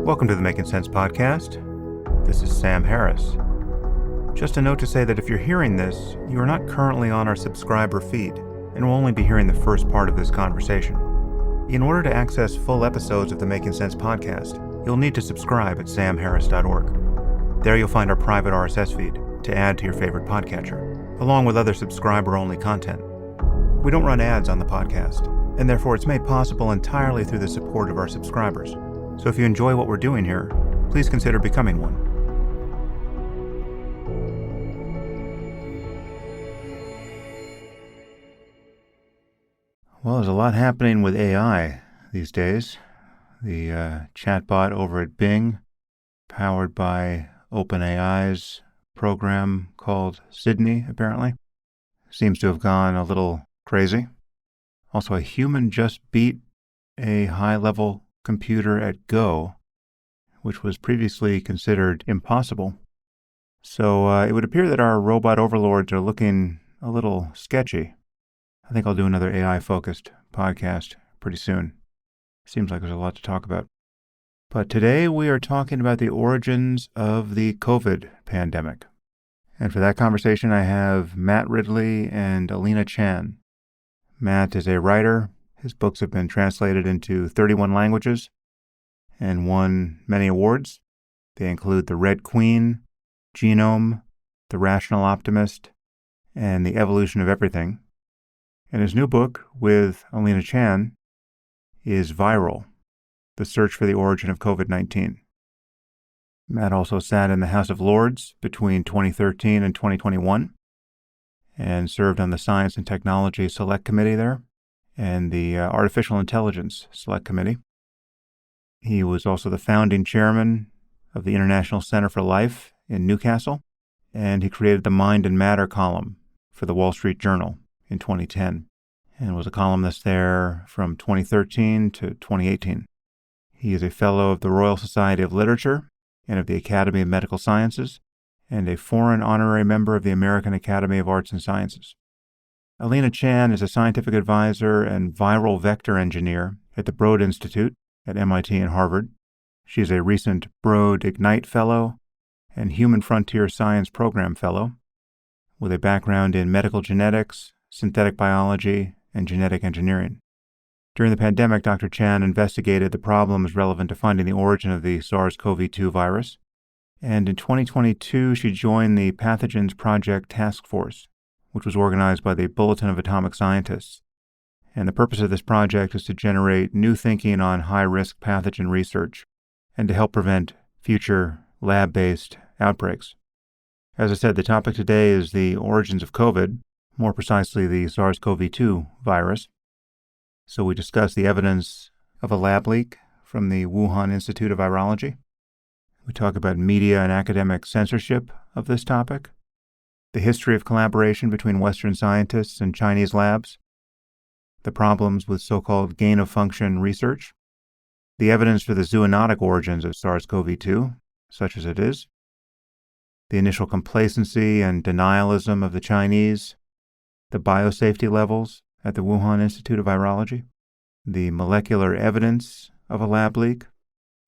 Welcome to the Making Sense podcast. This is Sam Harris. Just a note to say that if you're hearing this, you are not currently on our subscriber feed and will only be hearing the first part of this conversation. In order to access full episodes of the Making Sense podcast, you'll need to subscribe at samharris.org. There you'll find our private RSS feed to add to your favorite podcatcher, along with other subscriber-only content. We don't run ads on the podcast, and therefore it's made possible entirely through the support of our subscribers. So if you enjoy what we're doing here, please consider becoming one. Well, there's a lot happening with AI these days. The chatbot over at Bing, powered by OpenAI's program called Sydney, apparently, seems to have gone a little crazy. Also, a human just beat a high-level computer at Go, which was previously considered impossible. So it would appear that our robot overlords are looking a little sketchy. I think I'll do another AI-focused podcast pretty soon. Seems like there's a lot to talk about. But today we are talking about the origins of the COVID pandemic. And for that conversation, I have Matt Ridley and Alina Chan. Matt is a writer. His books have been translated into 31 languages and won many awards. They include The Red Queen, Genome, The Rational Optimist, and The Evolution of Everything. And his new book with Alina Chan is Viral, The Search for the Origin of COVID-19. Matt also sat in the House of Lords between 2013 and 2021 and served on the Science and Technology Select Committee there and the Artificial Intelligence Select Committee. He was also the founding chairman of the International Center for Life in Newcastle, and he created the Mind and Matter column for the Wall Street Journal in 2010, and was a columnist there from 2013 to 2018. He is a fellow of the Royal Society of Literature and of the Academy of Medical Sciences, and a foreign honorary member of the American Academy of Arts and Sciences. Alina Chan is a scientific advisor and viral vector engineer at the Broad Institute at MIT and Harvard. She is a recent Broad Ignite Fellow and Human Frontier Science Program Fellow, with a background in medical genetics, synthetic biology, and genetic engineering. During the pandemic, Dr. Chan investigated the problems relevant to finding the origin of the SARS-CoV-2 virus, and in 2022 she joined the Pathogens Project Task Force, which was organized by the Bulletin of Atomic Scientists. And the purpose of this project is to generate new thinking on high-risk pathogen research and to help prevent future lab-based outbreaks. As I said, the topic today is the origins of COVID, more precisely the SARS-CoV-2 virus. So we discuss the evidence of a lab leak from the Wuhan Institute of Virology. We talk about media and academic censorship of this topic, the history of collaboration between Western scientists and Chinese labs, the problems with so-called gain-of-function research, the evidence for the zoonotic origins of SARS-CoV-2, such as it is, the initial complacency and denialism of the Chinese, the biosafety levels at the Wuhan Institute of Virology, the molecular evidence of a lab leak,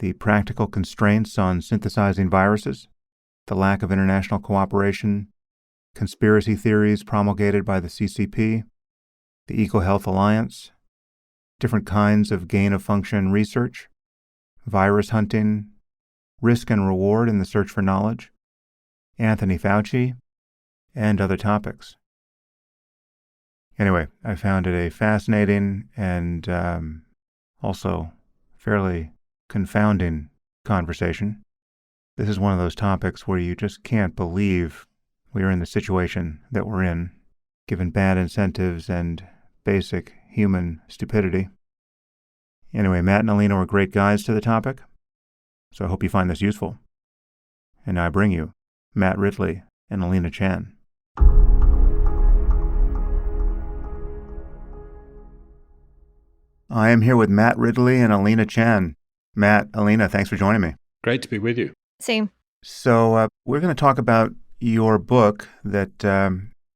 the practical constraints on synthesizing viruses, the lack of international cooperation, conspiracy theories promulgated by the CCP, the EcoHealth Alliance, different kinds of gain-of-function research, virus hunting, risk and reward in the search for knowledge, Anthony Fauci, and other topics. Anyway, I found it a fascinating and also fairly confounding conversation. This is one of those topics where you just can't believe we are in the situation that we're in, given bad incentives and basic human stupidity. Anyway, Matt and Alina were great guides to the topic, so I hope you find this useful. And now I bring you Matt Ridley and Alina Chan. I am here with Matt Ridley and Alina Chan. Matt, Alina, thanks for joining me. Great to be with you. Same. So we're going to talk about your book that,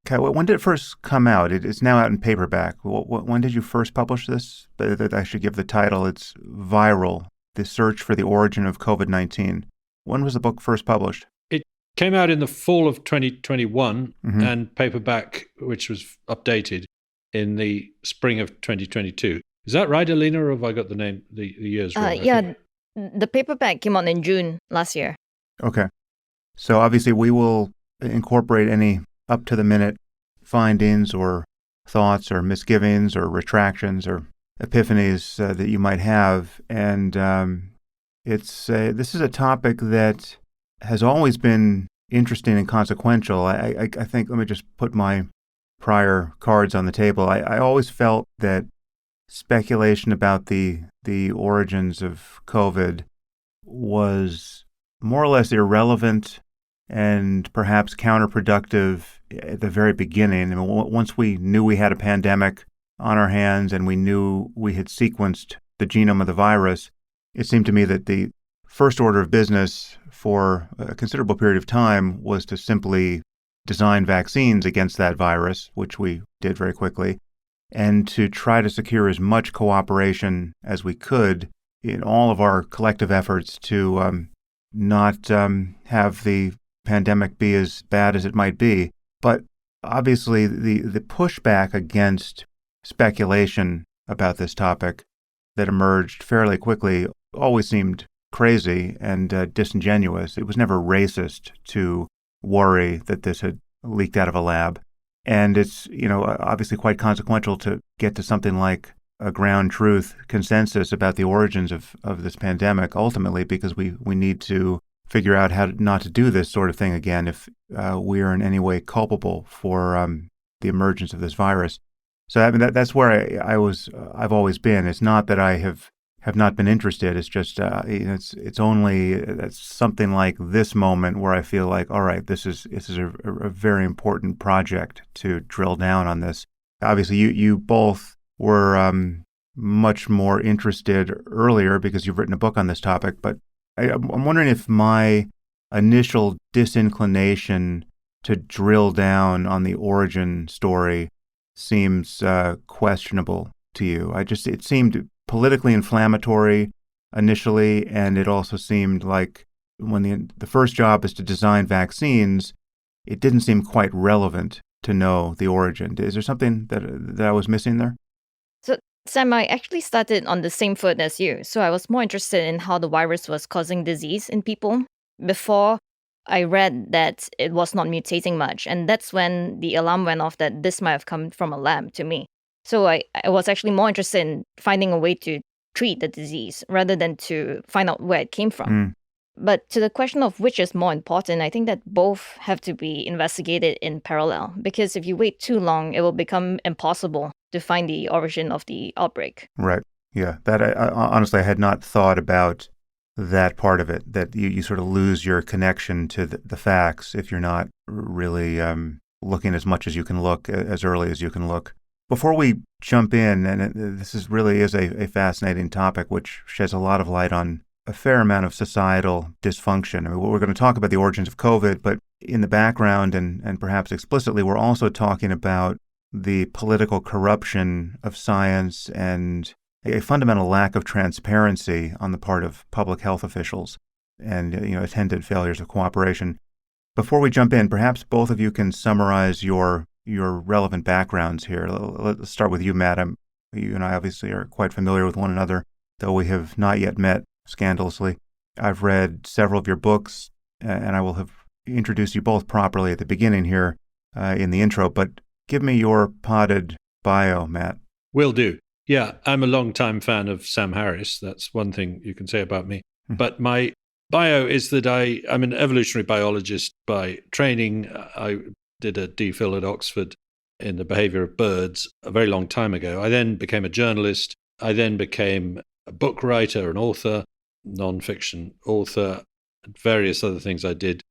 when did it first come out? It's now out in paperback. When did you first publish this? I should give the title. It's Viral, The Search for the Origin of COVID-19. When was the book first published? It came out in the fall of 2021 and paperback, which was updated in the spring of 2022. Is that right, Alina, or have I got the years wrong? Yeah, the paperback came out in June last year. Okay. So obviously we will incorporate any up-to-the-minute findings or thoughts or misgivings or retractions or epiphanies that you might have. And this is a topic that has always been interesting and consequential. I think, let me just put my prior cards on the table. I always felt that speculation about the origins of COVID was more or less irrelevant and perhaps counterproductive at the very beginning. I mean, once we knew we had a pandemic on our hands and we knew we had sequenced the genome of the virus, it seemed to me that the first order of business for a considerable period of time was to simply design vaccines against that virus, which we did very quickly, and to try to secure as much cooperation as we could in all of our collective efforts to not have the pandemic be as bad as it might be. But obviously, the pushback against speculation about this topic that emerged fairly quickly always seemed crazy and disingenuous. It was never racist to worry that this had leaked out of a lab. And it's, obviously quite consequential to get to something like a ground truth consensus about the origins of this pandemic, ultimately, because we need to figure out how not to do this sort of thing again if we are in any way culpable for the emergence of this virus. So I mean, that's where I've always been. It's not that I have not been interested. It's just it's only something like this moment where I feel like, all right, this is a very important project to drill down on this. Obviously, you both were much more interested earlier because you've written a book on this topic. But I'm wondering if my initial disinclination to drill down on the origin story seems questionable to you. It seemed politically inflammatory initially, and it also seemed like when the first job is to design vaccines, it didn't seem quite relevant to know the origin. Is there something that I was missing there? So, Sam, I actually started on the same foot as you. So I was more interested in how the virus was causing disease in people before I read that it was not mutating much. And that's when the alarm went off that this might have come from a lab to me. So I was actually more interested in finding a way to treat the disease rather than to find out where it came from. But to the question of which is more important, I think that both have to be investigated in parallel, because if you wait too long, it will become impossible to find the origin of the outbreak. Right. Yeah. That honestly, I had not thought about that part of it, that you sort of lose your connection to the facts if you're not really looking as much as you can look, as early as you can look. Before we jump in, and this really is a fascinating topic which sheds a lot of light on a fair amount of societal dysfunction. I mean, we're going to talk about the origins of COVID, but in the background and perhaps explicitly, we're also talking about the political corruption of science and a fundamental lack of transparency on the part of public health officials and attendant failures of cooperation. Before we jump in, perhaps both of you can summarize your relevant backgrounds here. Let's start with you, Matt. You and I obviously are quite familiar with one another, though we have not yet met scandalously. I've read several of your books, and I will have introduced you both properly at the beginning here in the intro, but give me your potted bio, Matt. Will do. Yeah, I'm a long-time fan of Sam Harris. That's one thing you can say about me. But my bio is that I'm an evolutionary biologist by training. I did a DPhil at Oxford in the behavior of birds a very long time ago. I then became a journalist. I then became a book writer, an author, non-fiction author, and various other things I did.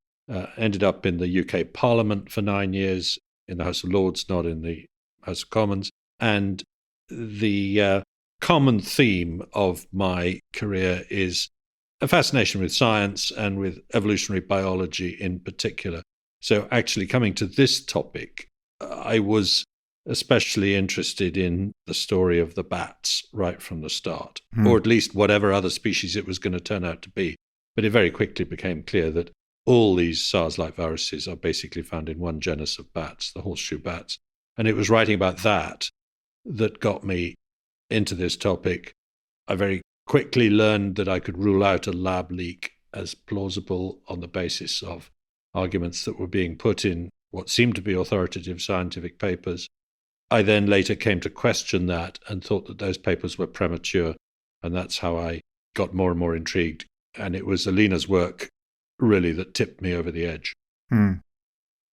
Ended up in the UK Parliament for 9 years, in the House of Lords, not in the House of Commons. And the common theme of my career is a fascination with science and with evolutionary biology in particular. So actually coming to this topic, I was especially interested in the story of the bats right from the start, or at least whatever other species it was going to turn out to be. But it very quickly became clear that all these SARS-like viruses are basically found in one genus of bats, the horseshoe bats. And it was writing about that that got me into this topic. I very quickly learned that I could rule out a lab leak as plausible on the basis of arguments that were being put in what seemed to be authoritative scientific papers. I then later came to question that and thought that those papers were premature, and that's how I got more and more intrigued. And it was Alina's work really that tipped me over the edge.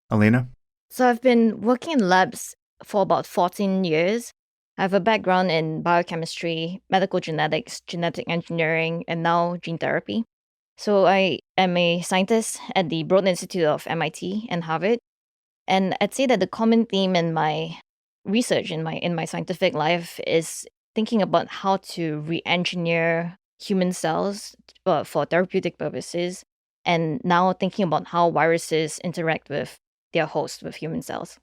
Alina? So I've been working in labs for about 14 years. I have a background in biochemistry, medical genetics, genetic engineering, and now gene therapy. So I am a scientist at the Wuhan Institute of MIT and Harvard. And I'd say that the common theme in my research, in my scientific life, is thinking about how to re-engineer human cells for therapeutic purposes, and now thinking about how viruses interact with their host, with human cells.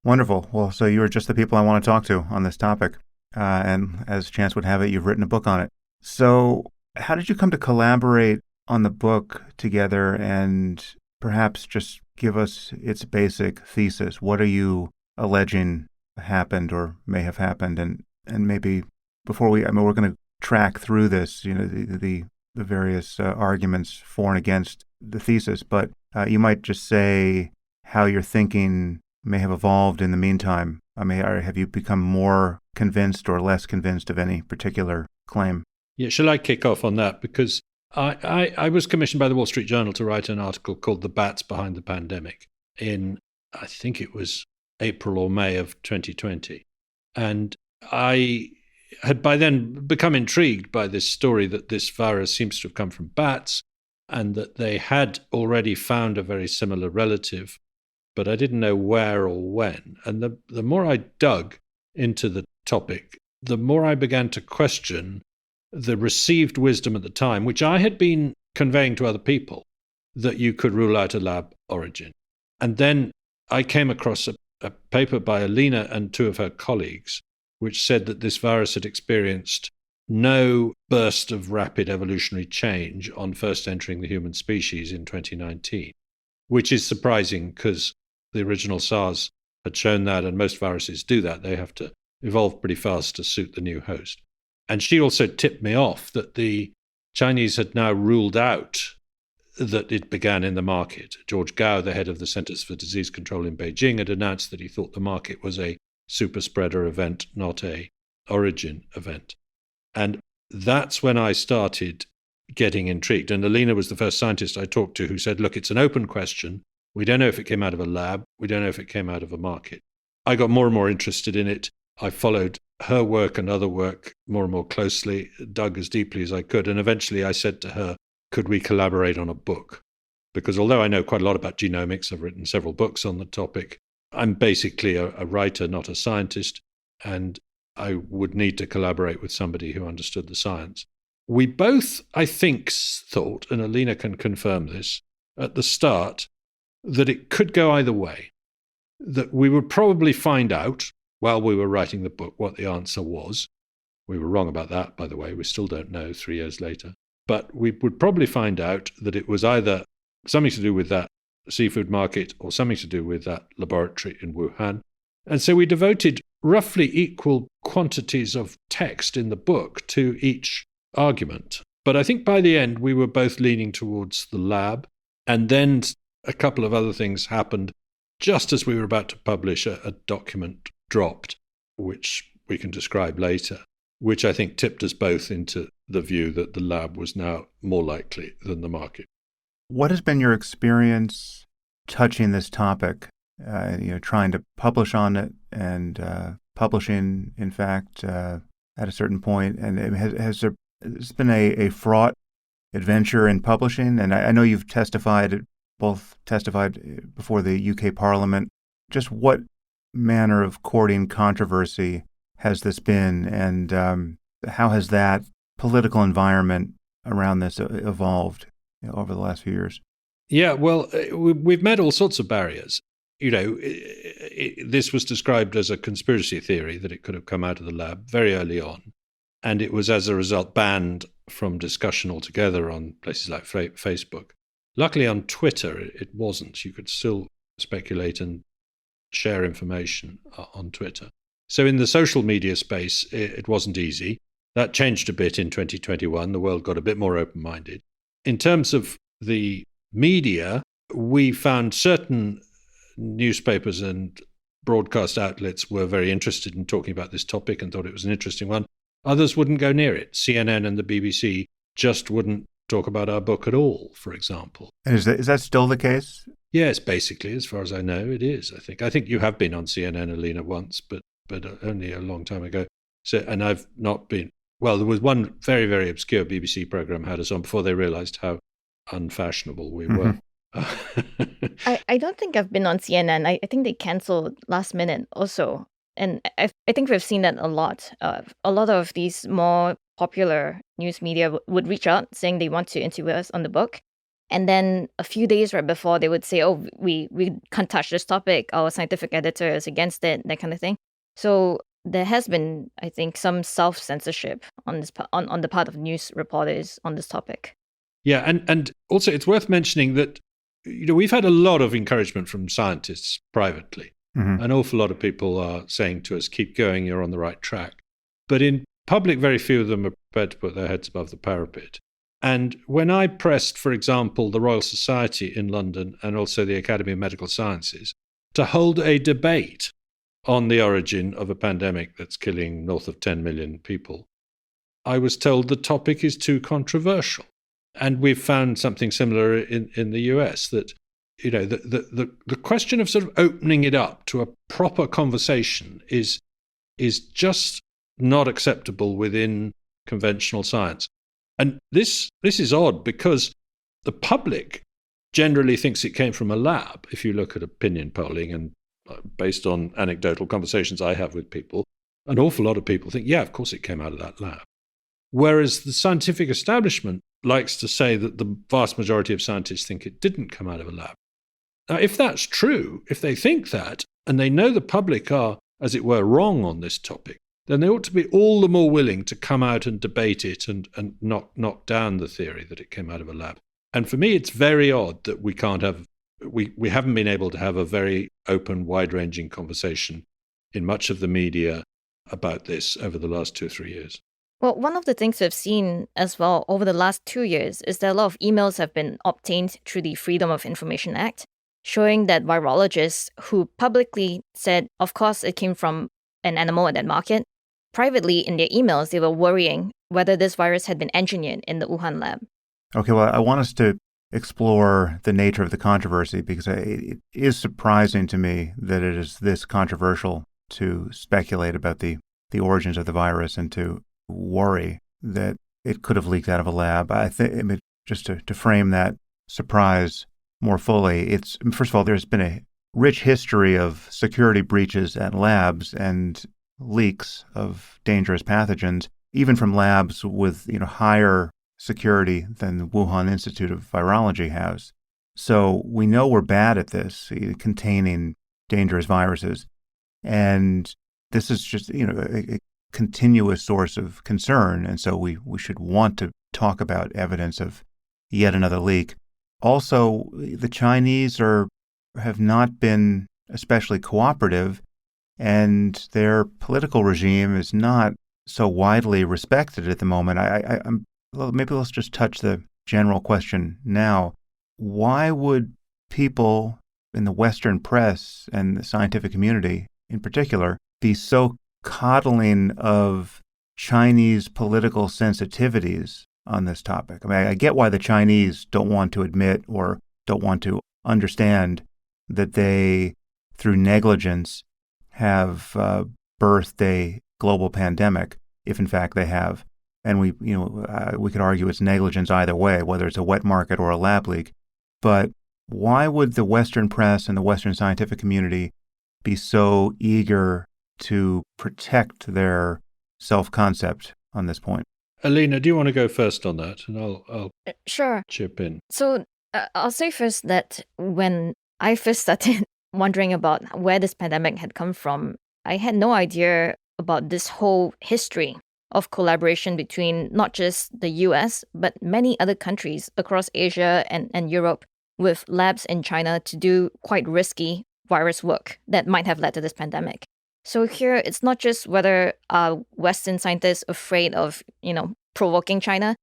Wonderful. Well, so you are just the people I want to talk to on this topic. And as chance would have it, you've written a book on it. So how did you come to collaborate on the book together, and perhaps just give us its basic thesis? What are you alleging happened or may have happened? And maybe before we're going to track through this, the various arguments for and against the thesis, but you might just say how your thinking may have evolved in the meantime. Or have you become more convinced or less convinced of any particular claim? Yeah, shall I kick off on that? Because I was commissioned by the Wall Street Journal to write an article called The Bats Behind the Pandemic in, I think it was April or May of 2020. And I had by then become intrigued by this story that this virus seems to have come from bats, and that they had already found a very similar relative, but I didn't know where or when. And the more I dug into the topic, the more I began to question the received wisdom at the time, which I had been conveying to other people, that you could rule out a lab origin. And then I came across a paper by Alina and two of her colleagues, which said that this virus had experienced no burst of rapid evolutionary change on first entering the human species in 2019, which is surprising because the original SARS had shown that, and most viruses do that. They have to evolve pretty fast to suit the new host. And she also tipped me off that the Chinese had now ruled out that it began in the market. George Gao, the head of the Centers for Disease Control in Beijing, had announced that he thought the market was a super spreader event, not a origin event. And that's when I started getting intrigued. And Alina was the first scientist I talked to who said, look, it's an open question. We don't know if it came out of a lab. We don't know if it came out of a market. I got more and more interested in it. I followed her work and other work more and more closely, dug as deeply as I could. And eventually I said to her, could we collaborate on a book? Because although I know quite a lot about genomics, I've written several books on the topic, I'm basically a writer, not a scientist, and I would need to collaborate with somebody who understood the science. We both, I think, thought, and Alina can confirm this, at the start, that it could go either way, that we would probably find out while we were writing the book what the answer was. We were wrong about that, by the way. We still don't know 3 years later. But we would probably find out that it was either something to do with that seafood market or something to do with that laboratory in Wuhan. And so we devoted roughly equal quantities of text in the book to each argument. But I think by the end, we were both leaning towards the lab. And then a couple of other things happened just as we were about to publish. A document dropped, which we can describe later, which I think tipped us both into the view that the lab was now more likely than the market. What has been your experience touching this topic, trying to publish on it and publishing, in fact, at a certain point? And has there been a fraught adventure in publishing? And I know you've both testified before the UK Parliament. Just what manner of courting controversy has this been, and how has that political environment around this evolved over the last few years? Yeah, well, we've met all sorts of barriers. this was described as a conspiracy theory that it could have come out of the lab very early on. And it was, as a result, banned from discussion altogether on places like Facebook. Luckily, on Twitter, it wasn't. You could still speculate and share information on Twitter. So in the social media space, it wasn't easy. That changed a bit in 2021. The world got a bit more open-minded. In terms of the media, we found certain newspapers and broadcast outlets were very interested in talking about this topic and thought it was an interesting one. Others wouldn't go near it. CNN and the BBC just wouldn't talk about our book at all, for example. And is that still the case? Yes, basically, as far as I know, it is, I think. I think you have been on CNN, Alina, once, but only a long time ago. So, and I've not been. Well, there was one very, very obscure BBC program had us on before they realized how unfashionable we were. I don't think I've been on CNN. I think they canceled last minute also. And I think we've seen that a lot. A lot of these more popular news media would reach out saying they want to interview us on the book. And then a few days right before, they would say, oh, we can't touch this topic. Our scientific editor is against it, that kind of thing. So there has been, I think, some self-censorship on this on the part of news reporters on this topic. Yeah, and also it's worth mentioning that we've had a lot of encouragement from scientists privately. Mm-hmm. An awful lot of people are saying to us, keep going, you're on the right track. But in public, very few of them are prepared to put their heads above the parapet. And when I pressed, for example, the Royal Society in London and also the Academy of Medical Sciences to hold a debate on the origin of a pandemic that's killing north of 10 million people, I was told the topic is too controversial. And we've found something similar in the US, that the question of sort of opening it up to a proper conversation is just not acceptable within conventional science. And this is odd because the public generally thinks it came from a lab. If you look at opinion polling and based on anecdotal conversations I have with people, an awful lot of people think, yeah, of course it came out of that lab. Whereas the scientific establishment likes to say that the vast majority of scientists think it didn't come out of a lab. Now, if that's true, if they think that, and they know the public are, as it were, wrong on this topic, then they ought to be all the more willing to come out and debate it and knock down the theory that it came out of a lab. And for me, it's very odd that we haven't been able to have a very open, wide-ranging conversation in much of the media about this over the last 2 or 3 years. Well, one of the things we've seen as well over the last 2 years is that a lot of emails have been obtained through the Freedom of Information Act, showing that virologists who publicly said, of course, it came from an animal at that market, privately in their emails, they were worrying whether this virus had been engineered in the Wuhan lab. Okay, well, I want us to explore the nature of the controversy because it is surprising to me that it is this controversial to speculate about the origins of the virus and to worry that it could have leaked out of a lab. I think, just to frame that surprise more fully, it's, first of all, there's been a rich history of security breaches at labs and leaks of dangerous pathogens, even from labs with higher security than the Wuhan Institute of Virology has. So we know we're bad at this, containing dangerous viruses. And this is just, a continuous source of concern. And so we should want to talk about evidence of yet another leak. Also, the Chinese have not been especially cooperative, and their political regime is not so widely respected at the moment. Maybe let's just touch the general question now. Why would people in the Western press and the scientific community in particular be so coddling of Chinese political sensitivities on this topic? I mean, I get why the Chinese don't want to admit or don't want to understand that they, through negligence, have birthed a global pandemic, if in fact they have. And we could argue it's negligence either way, whether it's a wet market or a lab leak. But why would the Western press and the Western scientific community be so eager to protect their self-concept on this point? Alina, do you want to go first on that? And I'll Sure. chip in. So I'll say first that when I first started wondering about where this pandemic had come from, I had no idea about this whole history of collaboration between not just the US, but many other countries across Asia and Europe with labs in China to do quite risky virus work that might have led to this pandemic. So here, it's not just whether Western scientists afraid of, provoking China.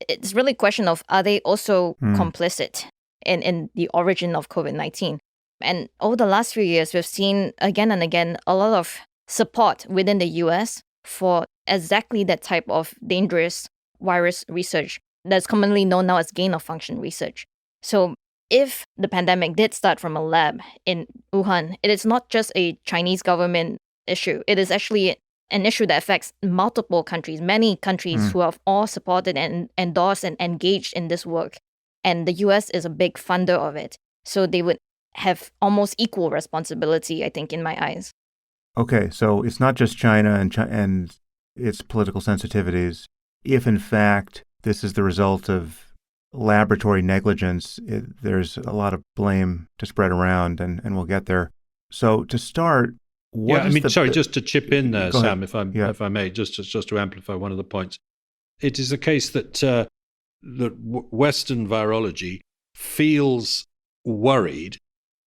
It's really a question of, are they also complicit in the origin of COVID-19? And over the last few years, we've seen again and again a lot of support within the US for exactly that type of dangerous virus research that's commonly known now as gain-of-function research. So if the pandemic did start from a lab in Wuhan, it is not just a Chinese government issue. It is actually an issue that affects multiple countries, many countries who have all supported and endorsed and engaged in this work. And the US is a big funder of it. So they would have almost equal responsibility, I think, in my eyes. Okay, so it's not just China and its political sensitivities. If, in fact, this is the result of laboratory negligence, there's a lot of blame to spread around, and we'll get there. So to start, just to chip in there, Sam, if I may, just to amplify one of the points. It is the case that Western virology feels worried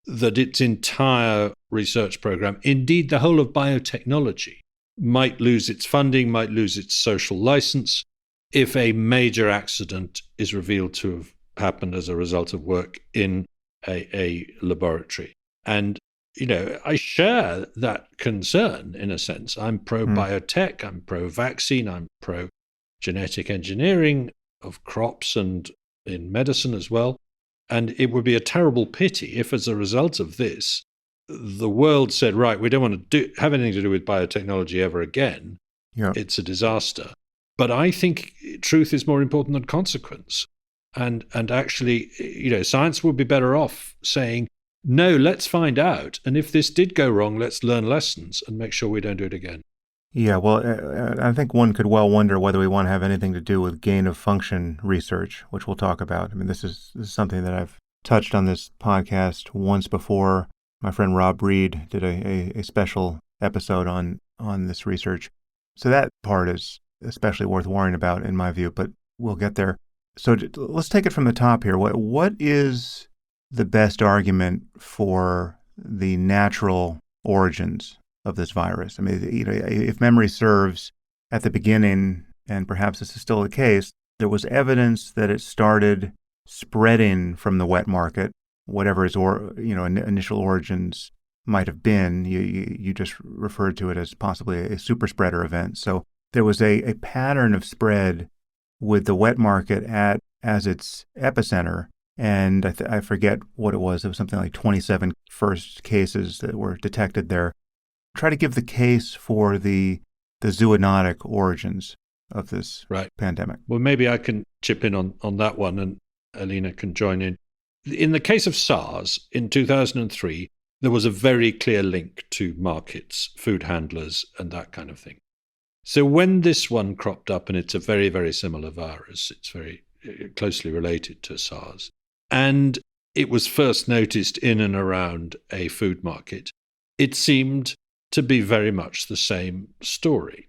that its entire research program, indeed the whole of biotechnology, might lose its funding, might lose its social license if a major accident is revealed to have happened as a result of work in a laboratory. And, I share that concern in a sense. I'm pro-biotech, I'm pro-vaccine, I'm pro-genetic engineering of crops and in medicine as well. And it would be a terrible pity if, as a result of this, the world said, right, we don't want to have anything to do with biotechnology ever again. Yeah. It's a disaster. But I think truth is more important than consequence. And actually, science would be better off saying, no, let's find out. And if this did go wrong, let's learn lessons and make sure we don't do it again. Yeah, well, I think one could well wonder whether we want to have anything to do with gain-of-function research, which we'll talk about. I mean, this is something that I've touched on this podcast once before. My friend Rob Reed did a special episode on this research. So that part is especially worth worrying about, in my view, but we'll get there. So let's take it from the top here. What is the best argument for the natural origins of this virus? I mean, if memory serves, at the beginning, and perhaps this is still the case, there was evidence that it started spreading from the wet market, whatever its initial origins might have been. You just referred to it as possibly a super spreader event. So there was a pattern of spread with the wet market as its epicenter. And I forget what it was. It was something like 27 first cases that were detected there. Try to give the case for the zoonotic origins of this pandemic. Well, maybe I can chip in on that one, and Alina can join in. In the case of SARS in 2003, there was a very clear link to markets, food handlers, and that kind of thing. So when this one cropped up, and it's a very, very similar virus, it's very closely related to SARS, and it was first noticed in and around a food market, it seemed to be very much the same story.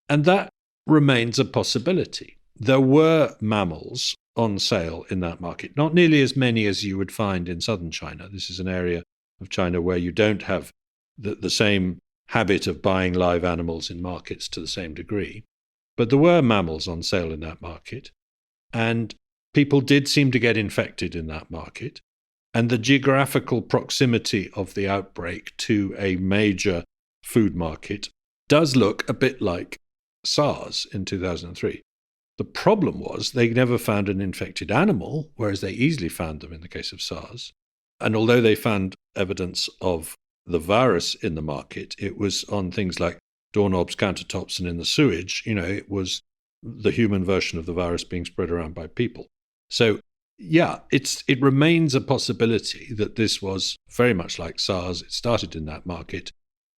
And that remains a possibility. There were mammals on sale in that market, not nearly as many as you would find in southern China. This is an area of China where you don't have the same habit of buying live animals in markets to the same degree. But there were mammals on sale in that market, and people did seem to get infected in that market. And the geographical proximity of the outbreak to a major food market does look a bit like SARS in 2003. The problem was they never found an infected animal, whereas they easily found them in the case of SARS. And although they found evidence of the virus in the market, it was on things like doorknobs, countertops, and in the sewage. It was the human version of the virus being spread around by people. So, yeah, it remains a possibility that this was very much like SARS. It started in that market,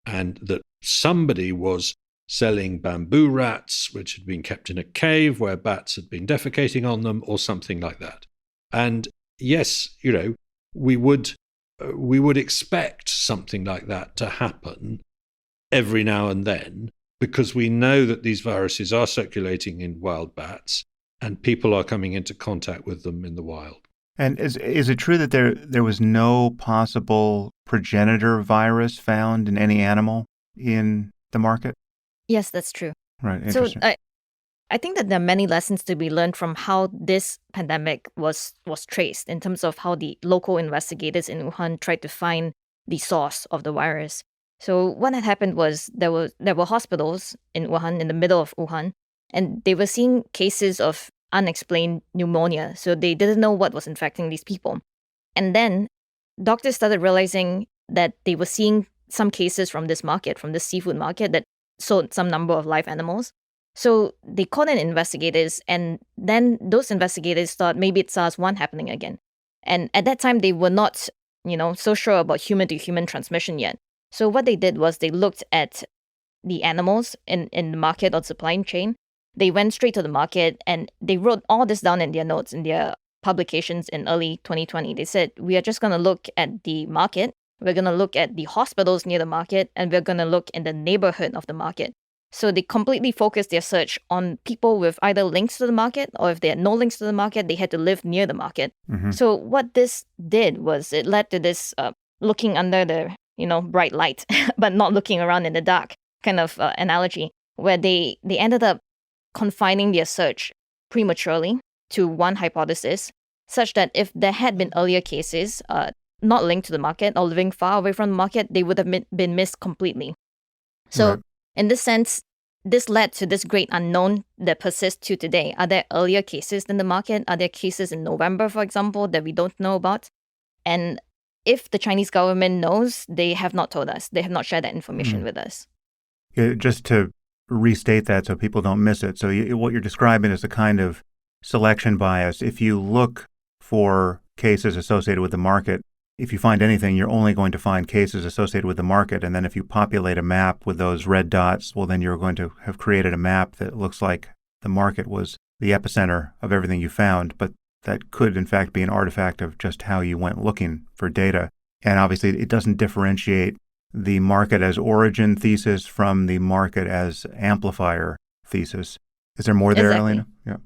and that somebody was selling bamboo rats, which had been kept in a cave where bats had been defecating on them, or something like that. And yes, we would we would expect something like that to happen every now and then, because we know that these viruses are circulating in wild bats and people are coming into contact with them in the wild. And is it true that there was no possible progenitor virus found in any animal in the market? Yes, that's true. Right, So interesting. I think that there are many lessons to be learned from how this pandemic was traced in terms of how the local investigators in Wuhan tried to find the source of the virus. So what had happened was there were hospitals in Wuhan, in the middle of Wuhan, and they were seeing cases of unexplained pneumonia. So they didn't know what was infecting these people. And then doctors started realizing that they were seeing some cases from this market, from this seafood market that sold some number of live animals. So they called in investigators, and then those investigators thought maybe it's SARS-1 happening again. And at that time, they were not, so sure about human-to-human transmission yet. So what they did was they looked at the animals in the market or supply chain. They went straight to the market, and they wrote all this down in their notes, in their publications in early 2020. They said, we are just going to look at the market, we're going to look at the hospitals near the market, and we're going to look in the neighborhood of the market. So they completely focused their search on people with either links to the market, or if they had no links to the market, they had to live near the market. Mm-hmm. So what this did was it led to this looking under the bright light, but not looking around in the dark kind of analogy, where they ended up confining their search prematurely to one hypothesis, such that if there had been earlier cases not linked to the market or living far away from the market, they would have been missed completely. So Right. In this sense, this led to this great unknown that persists to today. Are there earlier cases in the market? Are there cases in November, for example, that we don't know about? And if the Chinese government knows, they have not told us. They have not shared that information with us. Yeah, just to restate that so people don't miss it. So what you're describing is a kind of selection bias. If you look for cases associated with the market, if you find anything, you're only going to find cases associated with the market. And then if you populate a map with those red dots, well, then you're going to have created a map that looks like the market was the epicenter of everything you found. But that could, in fact, be an artifact of just how you went looking for data. And obviously, it doesn't differentiate the market as origin thesis from the market as amplifier thesis. Is there more there, Exactly. Alina? Yeah.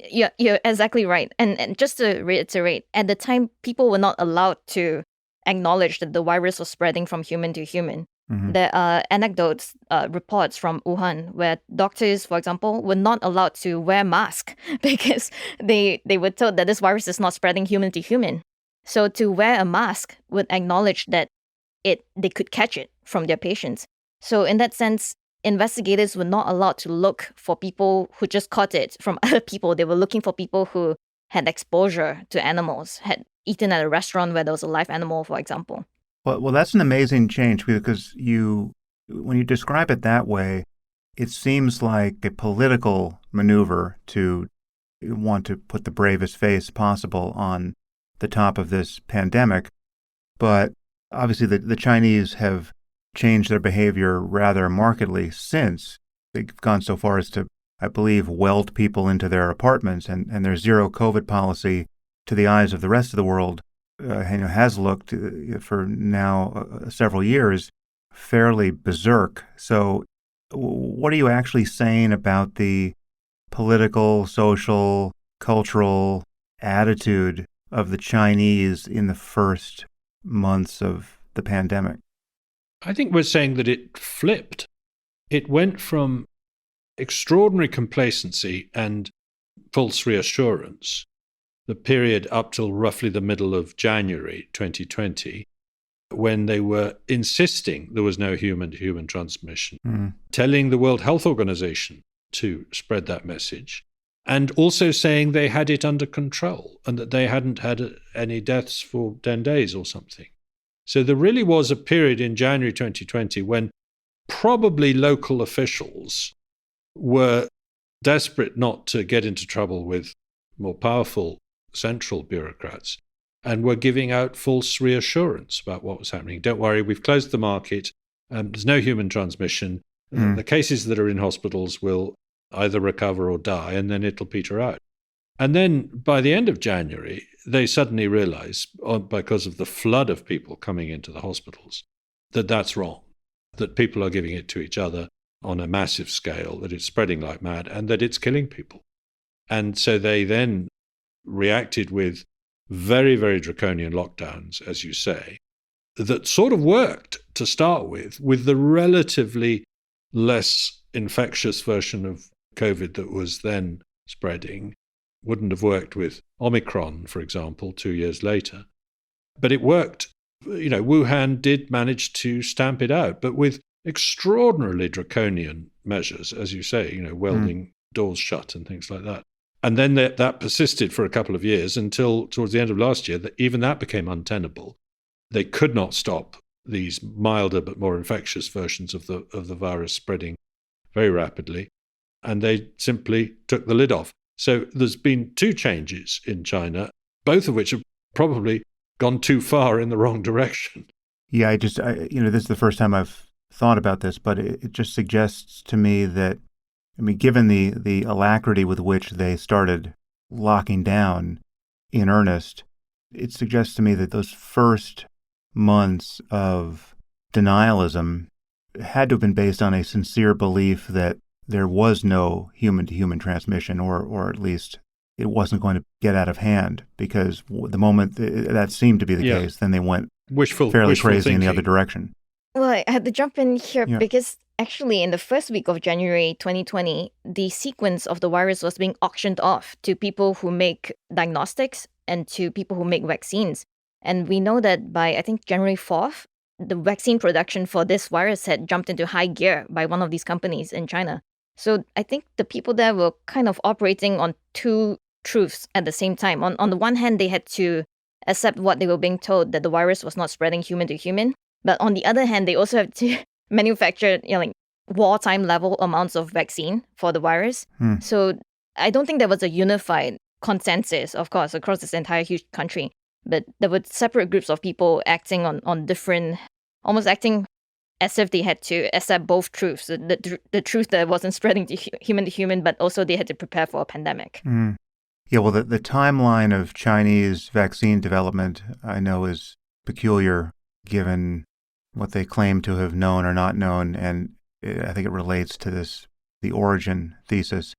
Yeah, you're exactly right. And just to reiterate, at the time, people were not allowed to acknowledge that the virus was spreading from human to human. Mm-hmm. There are anecdotes, reports from Wuhan where doctors, for example, were not allowed to wear masks because they were told that this virus is not spreading human to human. So to wear a mask would acknowledge that they could catch it from their patients. So in that sense, investigators were not allowed to look for people who just caught it from other people. They were looking for people who had exposure to animals, had eaten at a restaurant where there was a live animal, for example. Well, that's an amazing change because when you describe it that way, it seems like a political maneuver to want to put the bravest face possible on the top of this pandemic. But obviously the Chinese have changed their behavior rather markedly since. They've gone so far as to, I believe, weld people into their apartments, and their zero COVID policy, to the eyes of the rest of the world, has looked for now several years fairly berserk. So what are you actually saying about the political, social, cultural attitude of the Chinese in the first months of the pandemic? I think we're saying that it flipped. It went from extraordinary complacency and false reassurance, the period up till roughly the middle of January 2020, when they were insisting there was no human-to-human transmission, telling the World Health Organization to spread that message, and also saying they had it under control and that they hadn't had any deaths for 10 days or something. So there really was a period in January 2020 when probably local officials were desperate not to get into trouble with more powerful central bureaucrats and were giving out false reassurance about what was happening. Don't worry, we've closed the market. There's no human transmission. The cases that are in hospitals will either recover or die, and then it'll peter out. And then by the end of January, they suddenly realized, because of the flood of people coming into the hospitals, that that's wrong, that people are giving it to each other on a massive scale, that it's spreading like mad, and that it's killing people. And so they then reacted with very, very draconian lockdowns, as you say, that sort of worked to start with the relatively less infectious version of COVID that was then spreading. Wouldn't have worked with Omicron, for example, 2 years later. But it worked. Wuhan did manage to stamp it out, but with extraordinarily draconian measures, as you say, welding doors shut and things like that. And then that persisted for a couple of years until towards the end of last year, that even that became untenable. They could not stop these milder but more infectious versions of the virus spreading very rapidly, and they simply took the lid off. So there's been 2 changes in China, both of which have probably gone too far in the wrong direction. Yeah, this is the first time I've thought about this, but it just suggests to me that, given the alacrity with which they started locking down in earnest, it suggests to me that those first months of denialism had to have been based on a sincere belief that there was no human-to-human transmission, or at least it wasn't going to get out of hand, because the moment that seemed to be the case, then they went fairly crazy thinking in the other direction. Well, I had to jump in here because actually in the first week of January 2020, the sequence of the virus was being auctioned off to people who make diagnostics and to people who make vaccines. And we know that by, I think, January 4th, the vaccine production for this virus had jumped into high gear by one of these companies in China. So I think the people there were kind of operating on 2 truths at the same time. On the one hand, they had to accept what they were being told, that the virus was not spreading human to human. But on the other hand, they also have to manufacture wartime level amounts of vaccine for the virus. So I don't think there was a unified consensus, of course, across this entire huge country. But there were separate groups of people acting on different, almost acting as if they had to accept both truths, the truth that wasn't spreading to human, but also they had to prepare for a pandemic. Yeah, well, the timeline of Chinese vaccine development, I know, is peculiar given what they claim to have known or not known, and I think it relates to the origin thesis.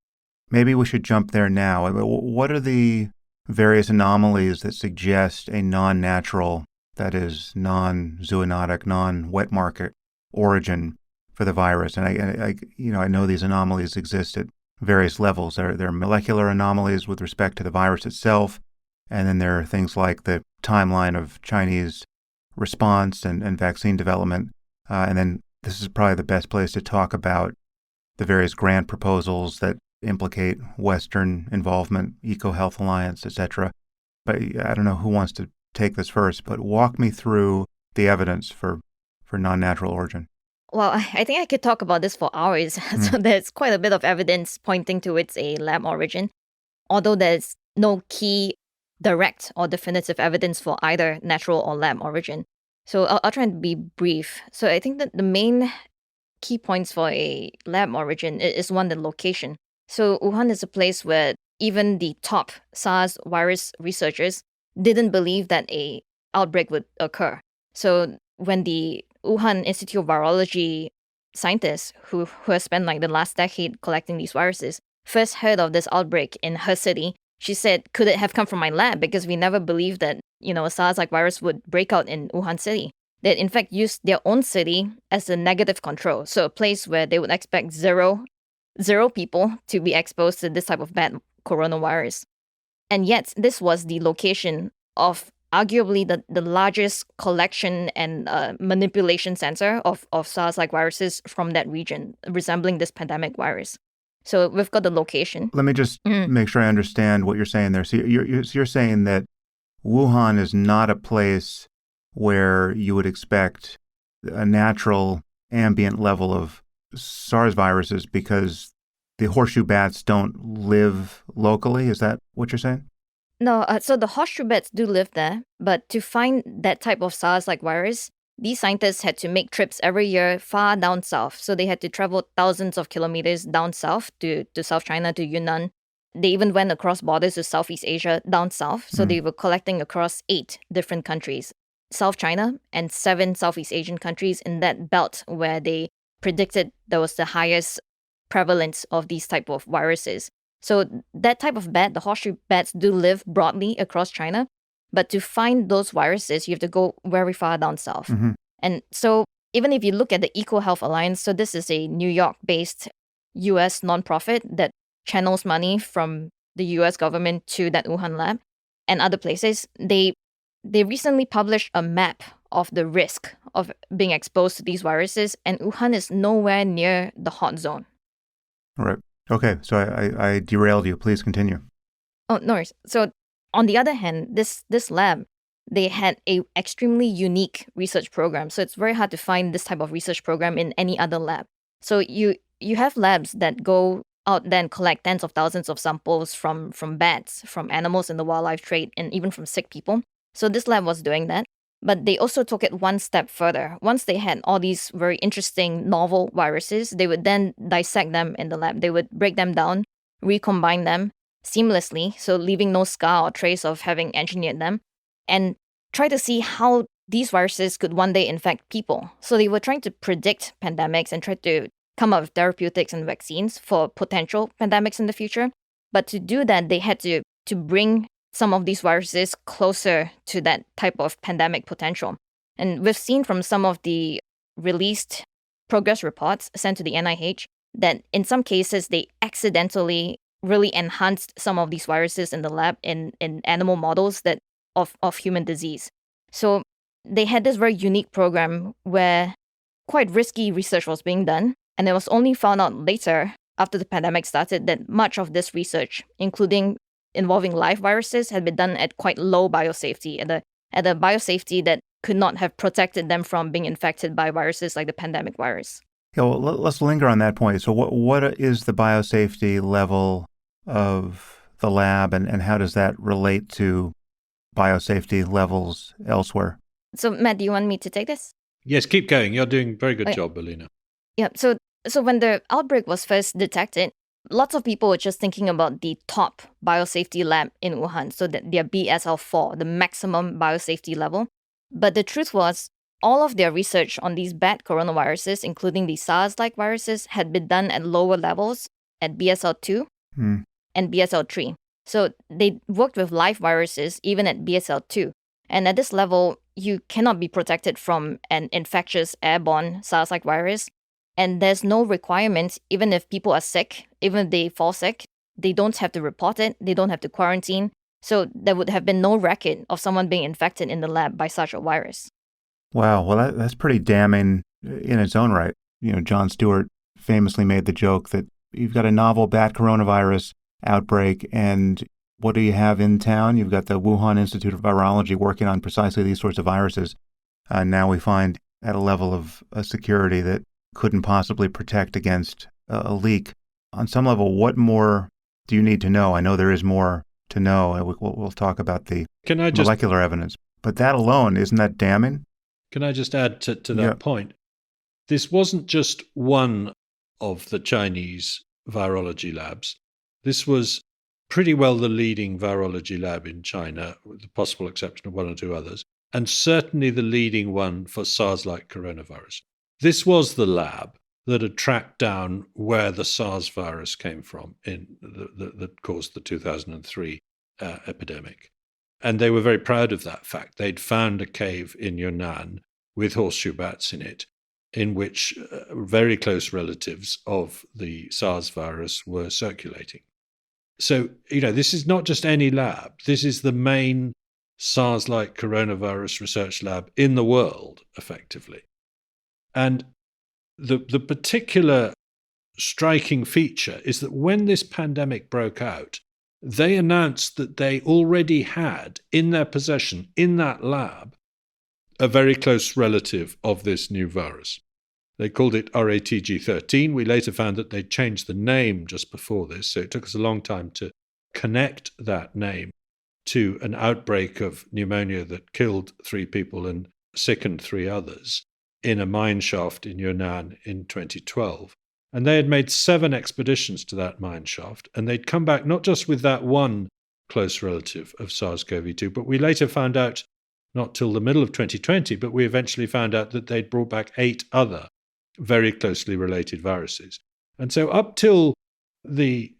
Maybe we should jump there now. What are the various anomalies that suggest a non-natural, that is, non-zoonotic, non-wet market origin for the virus? And I know these anomalies exist at various levels. There are molecular anomalies with respect to the virus itself, and then there are things like the timeline of Chinese response and vaccine development. And then this is probably the best place to talk about the various grant proposals that implicate Western involvement, EcoHealth Alliance, etc. But I don't know who wants to take this first, but walk me through the evidence for non-natural origin. Well, I think I could talk about this for hours. So there's quite a bit of evidence pointing towards a lab origin, although there's no key direct or definitive evidence for either natural or lab origin. So I'll try and be brief. So I think that the main key points for a lab origin is one, the location. So Wuhan is a place where even the top SARS virus researchers didn't believe that a outbreak would occur. So when the Wuhan Institute of Virology scientists who have spent the last decade collecting these viruses first heard of this outbreak in her city, she said, could it have come from my lab? Because we never believed that, a SARS-like virus would break out in Wuhan city. They in fact used their own city as a negative control. So a place where they would expect zero people to be exposed to this type of bad coronavirus. And yet this was the location of arguably the largest collection and manipulation center of SARS-like viruses from that region, resembling this pandemic virus. So we've got the location. Let me just make sure I understand what you're saying there. So you're saying that Wuhan is not a place where you would expect a natural ambient level of SARS viruses because the horseshoe bats don't live locally? Is that what you're saying? No, so the horseshoe bats do live there, but to find that type of SARS-like virus, these scientists had to make trips every year far down south. So they had to travel thousands of kilometers down south to South China, to Yunnan, They even went across borders to Southeast Asia, down south. So they were collecting across 8 different countries, South China and 7 Southeast Asian countries in that belt where they predicted there was the highest prevalence of these type of viruses. So that type of bat, the horseshoe bats, do live broadly across China. But to find those viruses, you have to go very far down south. And so even if you look at the EcoHealth Alliance, so this is a New York-based US nonprofit that channels money from the US government to that Wuhan lab and other places, they recently published a map of the risk of being exposed to these viruses, and Wuhan is nowhere near the hot zone. Right. Okay, so I derailed you. Please continue. Oh, no worries. So on the other hand, this lab, they had a extremely unique research program. So it's very hard to find this type of research program in any other lab. So you have labs that go out there and collect tens of thousands of samples from bats, from animals in the wildlife trade, and even from sick people. So this lab was doing that. But they also took it one step further. Once they had all these very interesting novel viruses, they would then dissect them in the lab. They would break them down, recombine them seamlessly, so leaving no scar or trace of having engineered them, and try to see how these viruses could one day infect people. So they were trying to predict pandemics and try to come up with therapeutics and vaccines for potential pandemics in the future. But to do that, they had to bring some of these viruses closer to that type of pandemic potential. And we've seen from some of the released progress reports sent to the NIH that in some cases they accidentally really enhanced some of these viruses in the lab in animal models that of human disease. So they had this very unique program where quite risky research was being done, and it was only found out later after the pandemic started that much of this research, including involving live viruses, had been done at quite low biosafety, at a biosafety that could not have protected them from being infected by viruses like the pandemic virus. Yeah, well, let's linger on that point. So what is the biosafety level of the lab, and how does that relate to biosafety levels elsewhere? So, Matt, do you want me to take this? Yes, keep going. You're doing a very good job, Alina. Yeah, so when the outbreak was first detected, lots of people were just thinking about the top biosafety lab in Wuhan, so that their BSL-4, the maximum biosafety level. But the truth was, all of their research on these bad coronaviruses, including the SARS-like viruses, had been done at lower levels, at BSL-2 and BSL-3. So they worked with live viruses even at BSL-2. And at this level, you cannot be protected from an infectious airborne SARS-like virus. And there's no requirement, even if people are sick, even if they fall sick, they don't have to report it, they don't have to quarantine. So there would have been no record of someone being infected in the lab by such a virus. Wow, well, that's pretty damning in its own right. You know, Jon Stewart famously made the joke that you've got a novel bat coronavirus outbreak, and what do you have in town? You've got the Wuhan Institute of Virology working on precisely these sorts of viruses. Now we find at a level of security that couldn't possibly protect against a leak. On some level, what more do you need to know? I know there is more to know. We'll talk about the molecular evidence. But that alone, isn't that damning? Can I just add to that point? This wasn't just one of the Chinese virology labs. This was pretty well the leading virology lab in China, with the possible exception of one or two others, and certainly the leading one for SARS-like coronavirus. This was the lab that had tracked down where the SARS virus came from that caused the 2003 epidemic. And they were very proud of that fact. They'd found a cave in Yunnan with horseshoe bats in it, in which very close relatives of the SARS virus were circulating. So, this is not just any lab. This is the main SARS-like coronavirus research lab in the world, effectively. And the particular striking feature is that when this pandemic broke out, they announced that they already had in their possession, in that lab, a very close relative of this new virus. They called it RATG13. We later found that they changed the name just before this, so it took us a long time to connect that name to an outbreak of pneumonia that killed 3 people and sickened 3 others in a mine shaft in Yunnan in 2012. And they had made 7 expeditions to that mine shaft, and they'd come back not just with that one close relative of SARS-CoV-2, but we later found out, not till the middle of 2020, but we eventually found out that they'd brought back 8 other very closely related viruses. And so up till the